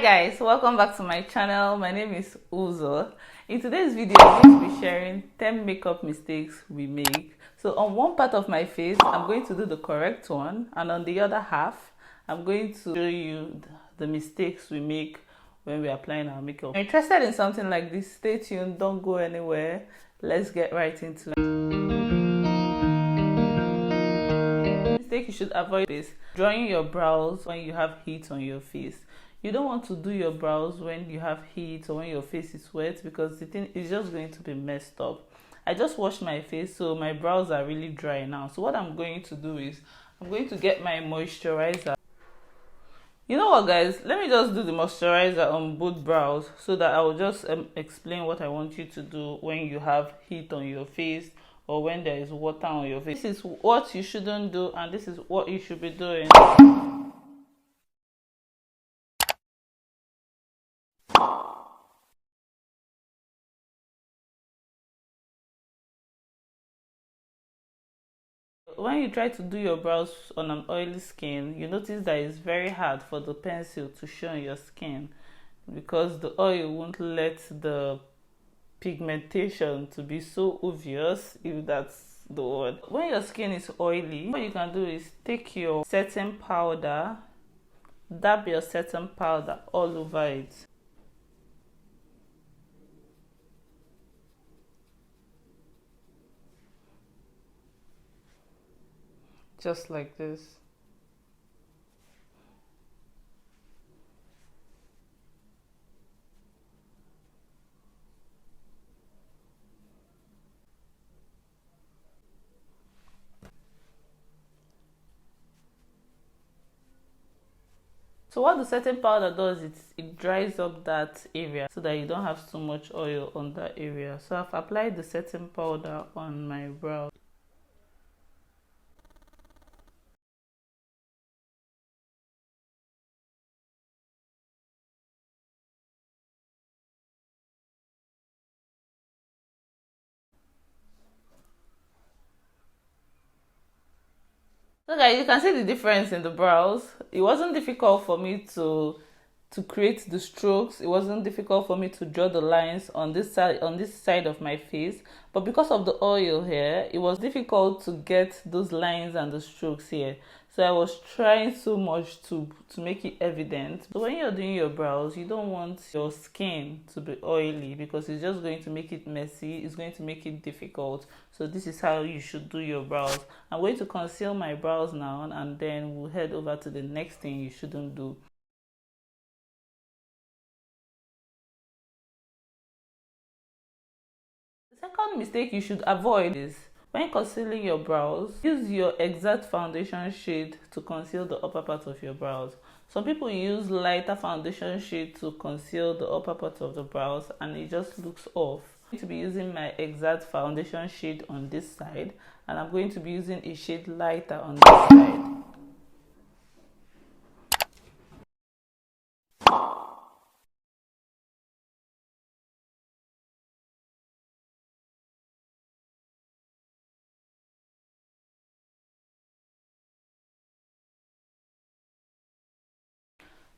Guys, welcome back to my channel. My name is Uzo. In today's video, I'm going to be sharing 10 makeup mistakes we make. So on one part of my face, I'm going to do the correct one, and on the other half, I'm going to show you the mistakes we make when we're applying our makeup. If you're interested in something like this, stay tuned, don't go anywhere. Let's get right into it. Mistake you should avoid is drawing your brows when you have heat on your face. You don't want to do your brows when you have heat or when your face is wet, because the thing is just going to be messed up. I just washed my face, so my brows are really dry now. So what I'm going to do is I'm going to get my moisturizer. You know what, guys, let me just do the moisturizer on both brows so that I will just explain what I want you to do when you have heat on your face or when there is water on your face. This is what you shouldn't do, and this is what you should be doing. When you try to do your brows on an oily skin, you notice that it's very hard for the pencil to show on your skin because the oil won't let the pigmentation to be so obvious, if that's the word. When your skin is oily, what you can do is take your setting powder, dab your setting powder all over it. Just like this. So what the setting powder does is it dries up that area so that you don't have so much oil on that area. So I've applied the setting powder on my brow. So guys, you can see the difference in the brows. It wasn't difficult for me to create the strokes. It wasn't difficult for me to draw the lines on this side of my face, but because of the oil here, it was difficult to get those lines and the strokes here. So I was trying so much to make it evident. So when you're doing your brows, you don't want your skin to be oily because it's just going to make it messy. It's going to make it difficult. So this is how you should do your brows. I'm going to conceal my brows now, and then we'll head over to the next thing you shouldn't do. The second mistake you should avoid is when concealing your brows, use your exact foundation shade to conceal the upper part of your brows. Some people use lighter foundation shade to conceal the upper part of the brows and it just looks off. I'm going to be using my exact foundation shade on this side, and I'm going to be using a shade lighter on this side.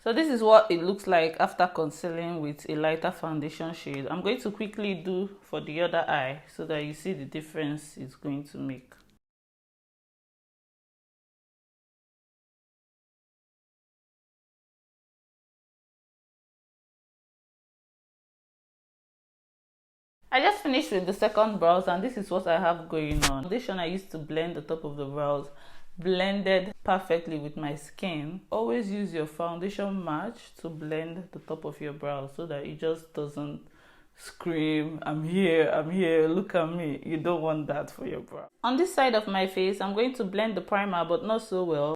So this is what it looks like after concealing with a lighter foundation shade. I'm going to quickly do for the other eye so that you see the difference it's going to make. I just finished with the second brows, and this is what I have going on. Foundation I used to blend the top of the brows blended perfectly with my skin. Always use your foundation match to blend the top of your brows so that it just doesn't scream, I'm here, look at me. You don't want that for your brow. On this side of my face, I'm going to blend the primer, but not so well.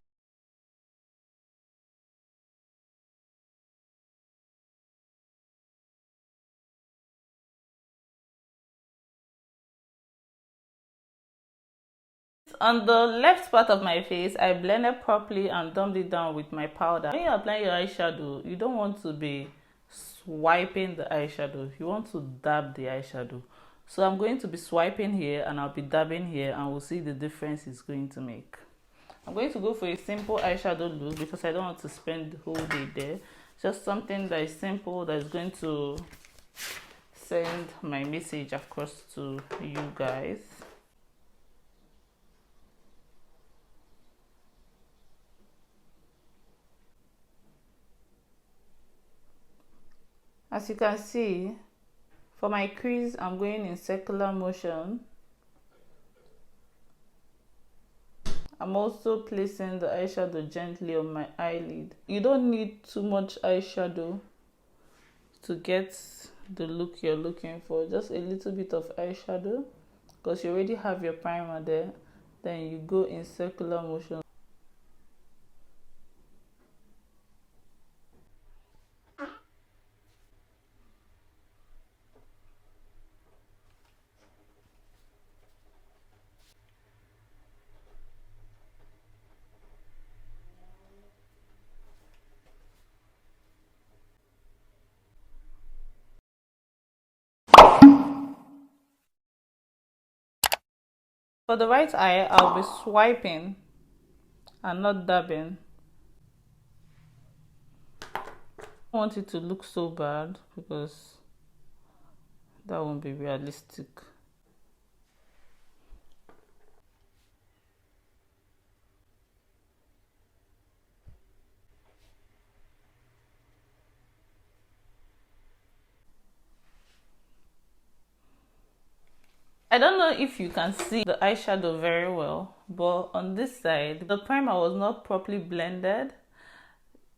On the left part of my face, I blended properly and dumped it down with my powder. When you apply your eyeshadow, you don't want to be swiping the eyeshadow. You want to dab the eyeshadow. So I'm going to be swiping here and I'll be dabbing here, and we'll see the difference it's going to make. I'm going to go for a simple eyeshadow look because I don't want to spend the whole day there. Just something that is simple, that is going to send my message across to you guys. As you can see, for my crease, I'm going in circular motion. I'm also placing the eyeshadow gently on my eyelid. You don't need too much eyeshadow to get the look you're looking for. Just a little bit of eyeshadow, because you already have your primer there. Then you go in circular motion. For the right eye, I'll be swiping and not dabbing. I don't want it to look so bad because that won't be realistic. I don't know if you can see the eyeshadow very well, but on this side, the primer was not properly blended.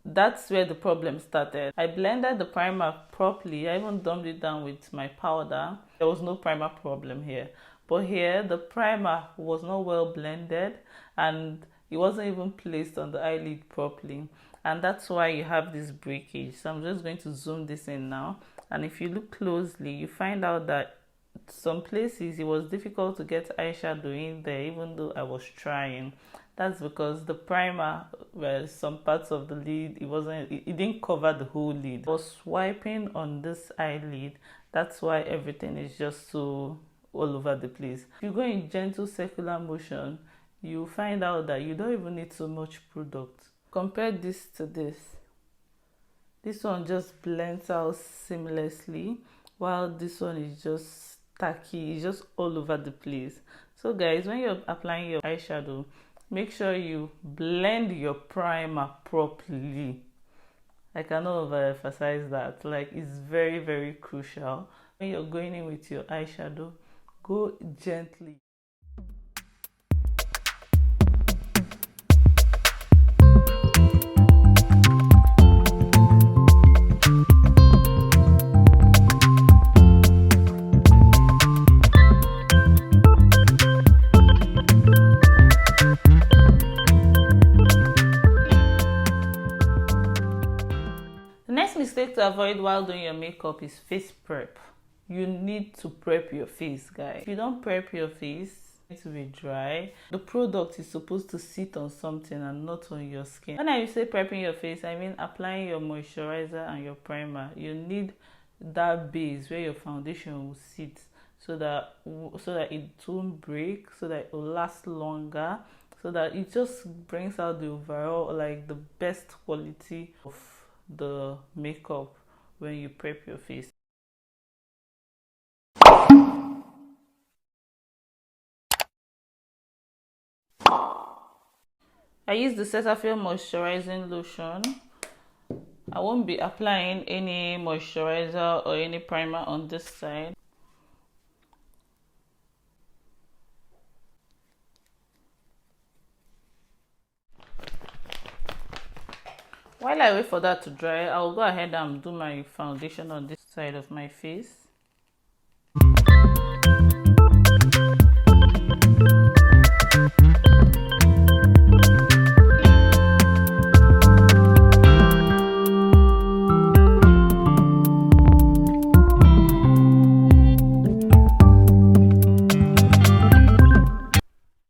That's where the problem started. I blended the primer properly. I even dumped it down with my powder. There was no primer problem here. But here, the primer was not well blended and it wasn't even placed on the eyelid properly. And that's why you have this breakage. So I'm just going to zoom this in now. And if you look closely, you find out that some places it was difficult to get eyeshadow in there, even though I was trying. That's because the primer, well, some parts of the lid, it didn't cover the whole lid. I was swiping on this eyelid. That's why everything is just so all over the place. If you go in gentle circular motion, you find out that you don't even need so much product. Compare this to this. This one just blends out seamlessly, while this one is just tacky. It's just all over the place. So guys, when you're applying your eyeshadow, make sure you blend your primer properly. I cannot overemphasize that. Like, it's very, very crucial. When you're going in with your eyeshadow, go gently. Mistake to avoid while doing your makeup is face prep. You need to prep your face, guys. If you don't prep your face, it will be dry. The product is supposed to sit on something and not on your skin. When I say prepping your face, I mean applying your moisturizer and your primer. You need that base where your foundation will sit, so that it won't break, so that it will last longer, so that it just brings out the overall, like, the best quality of the makeup when you prep your face. I use the Cetaphil moisturizing lotion. I won't be applying any moisturizer or any primer on this side. While I wait for that to dry, I'll go ahead and do my foundation on this side of my face.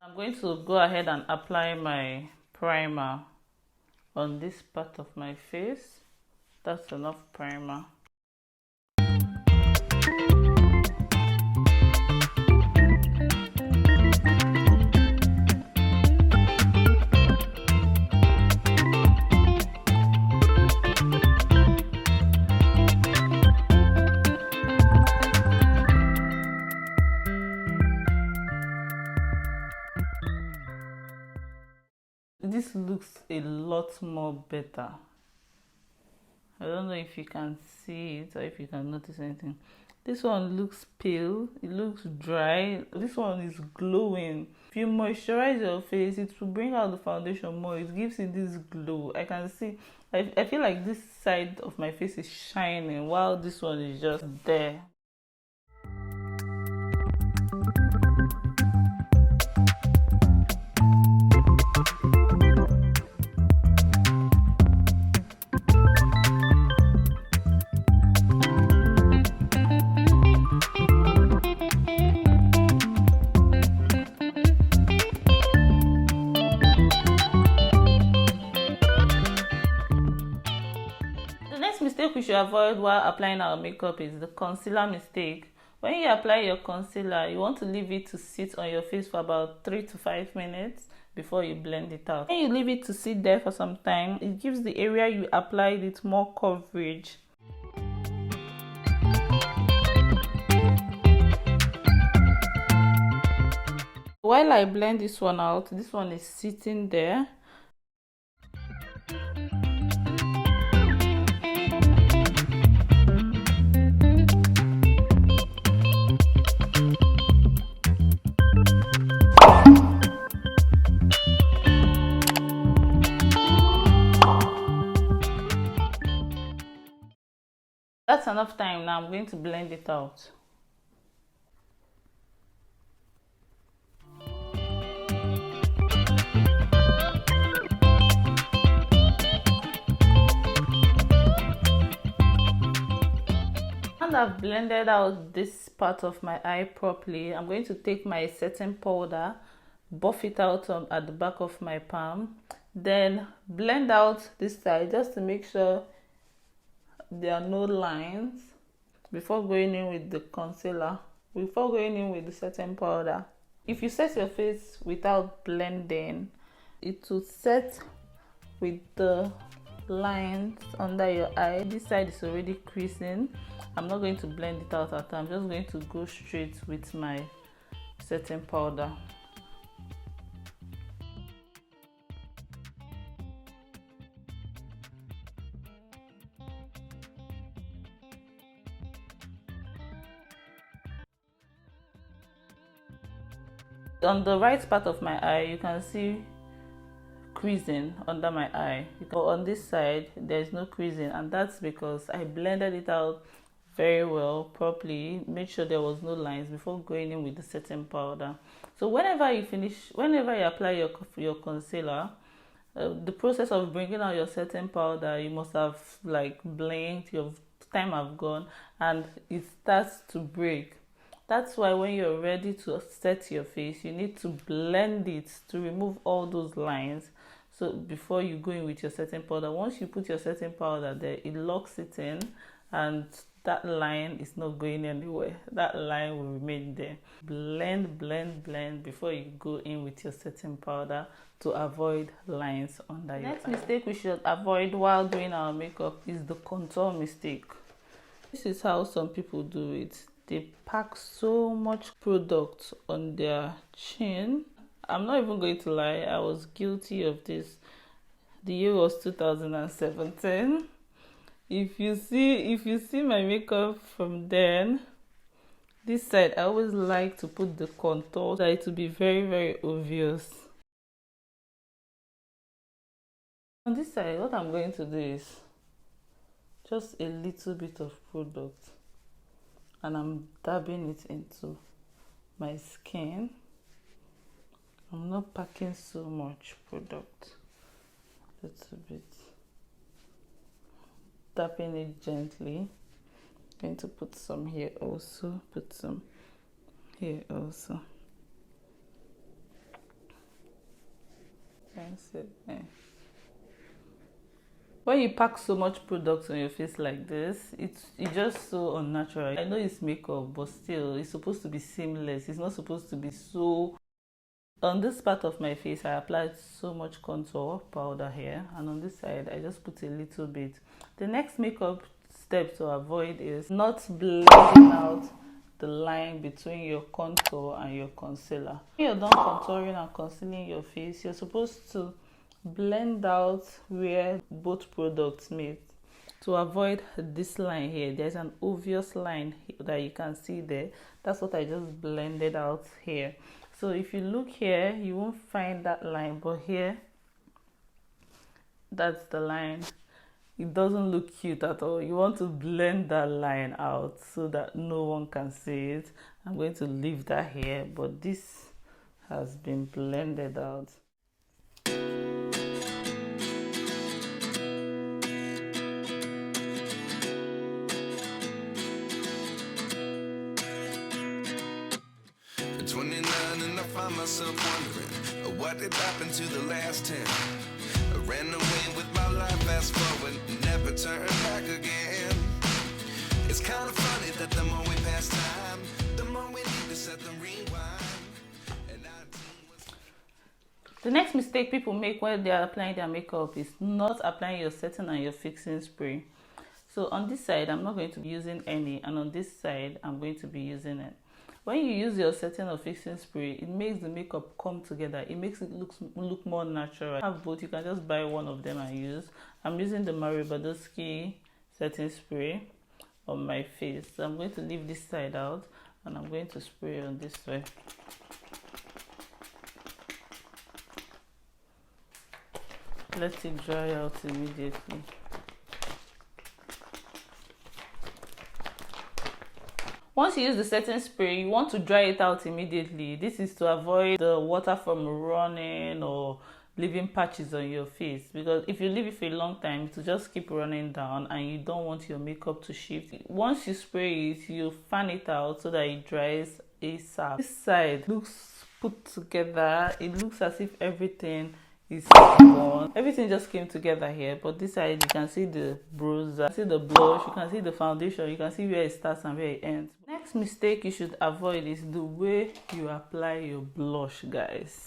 I'm going to go ahead and apply my primer on this part of my face. That's enough primer. this looks a lot more better. I don't know if you can see it or if you can notice anything. This one looks pale, it looks dry. This one is glowing. If you moisturize your face, it will bring out the foundation more. It gives it this glow. I can see, I feel like this side of my face is shining while this one is just there. Mistake we should avoid while applying our makeup is the concealer mistake. When you apply your concealer, you want to leave it to sit on your face for about 3 to 5 minutes before you blend it out. When you leave it to sit there for some time, it gives the area you applied it more coverage. While I blend this one out, this one is sitting there. That's enough time. Now I'm going to blend it out. And I've blended out this part of my eye properly. I'm going to take my setting powder, buff it out at the back of my palm, then blend out this side just to make sure there are no lines before going in with the concealer, before going in with the setting powder. If you set your face without blending, it will set with the lines under your eye. This side is already creasing. I'm not going to blend it out at all. I'm just going to go straight with my setting powder. On the right part of my eye, you can see creasing under my eye. On this side, there's no creasing, and that's because I blended it out very well, properly, made sure there was no lines before going in with the setting powder. So whenever you apply your concealer, the process of bringing out your setting powder, you must have like blinked, your time have gone, and it starts to break. That's why when you're ready to set your face, you need to blend it to remove all those lines. So before you go in with your setting powder, once you put your setting powder there, it locks it in, and that line is not going anywhere. That line will remain there. Blend, blend, blend before you go in with your setting powder to avoid lines under your eye. Next mistake we should avoid while doing our makeup is the contour mistake. This is how some people do it. They pack so much product on their chin. I'm not even going to lie, I was guilty of this. The year was 2017. If you see my makeup from then, this side I always like to put the contour so it will be very, very obvious. On this side, what I'm going to do is just a little bit of product, and I'm dabbing it into my skin. I'm not packing so much product, a little bit. Tapping it gently. I'm going to put some here also, put some here also. That's it. Yeah. When you pack so much product on your face like this, it's just so unnatural. I know it's makeup, but still, it's supposed to be seamless. It's not supposed to be so... On this part of my face, I applied so much contour powder here, and on this side, I just put a little bit. The next makeup step to avoid is not blending out the line between your contour and your concealer. When you're done contouring and concealing your face, you're supposed to blend out where both products meet. To avoid this line here, there's an obvious line that you can see there. That's what I just blended out here. So if you look here, you won't find that line, but here, that's the line. It doesn't look cute at all. You want to blend that line out so that no one can see it. I'm going to leave that here, but this has been blended out. At 29 and I find myself wondering what did happen to the last 10. I ran away with my life, fast forward, never turn back again. It's kind of funny that the more we pass time, the more we need to set them rewind. And the next mistake people make when they are applying their makeup is not applying your setting and your fixing spray. So on this side, I'm not going to be using any, and on this side, I'm going to be using it. When you use your setting or fixing spray, it makes the makeup come together. It makes it look more natural. I have both. You can just buy one of them and use. I'm using the Mario Badescu setting spray on my face. So I'm going to leave this side out and I'm going to spray on this way. Let it dry out immediately. Once you use the setting spray, you want to dry it out immediately. This is to avoid the water from running or leaving patches on your face, because if you leave it for a long time, it will just keep running down and you don't want your makeup to shift. Once you spray it, you fan it out so that it dries ASAP. This side looks put together. It looks as if everything is gone. Everything just came together here, but this side you can see the bronzer, you can see the blush, you can see the foundation, you can see where it starts and where it ends. Next mistake you should avoid is the way you apply your blush, guys.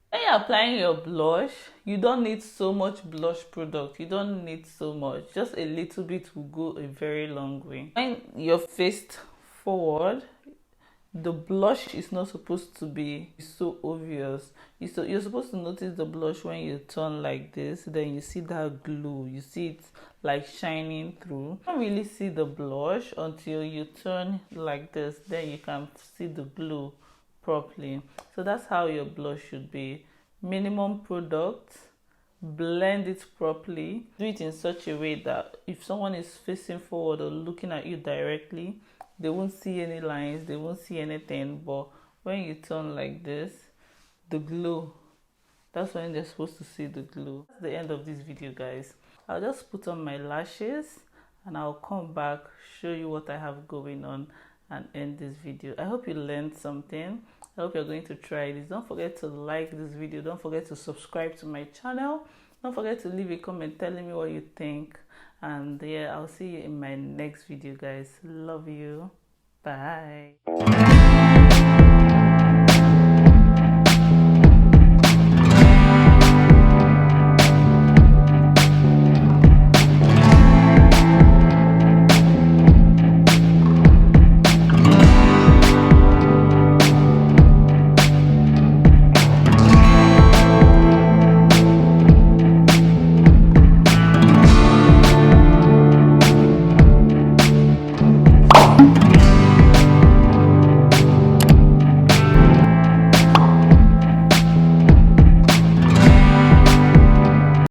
When you're applying your blush, you don't need so much blush product. You don't need so much. Just a little bit will go a very long way. When you're faced forward, the blush is not supposed to be so obvious. You're supposed to notice the blush when you turn like this. Then you see that glow. You see it like shining through. You don't really see the blush until you turn like this. Then you can see the glow properly. So that's how your blush should be. Minimum product, blend it properly, do it in such a way that if someone is facing forward or looking at you directly, they won't see any lines, they won't see anything. But when you turn like this, the glow, that's when they're supposed to see the glow. That's the end of this video, guys. I'll just put on my lashes and I'll come back, show you what I have going on, and end this video. I hope you learned something. I hope you're going to try this. Don't forget to like this video. Don't forget to subscribe to my channel. Don't forget to leave a comment telling me what you think. And yeah, I'll see you in my next video, guys. Love you. Bye.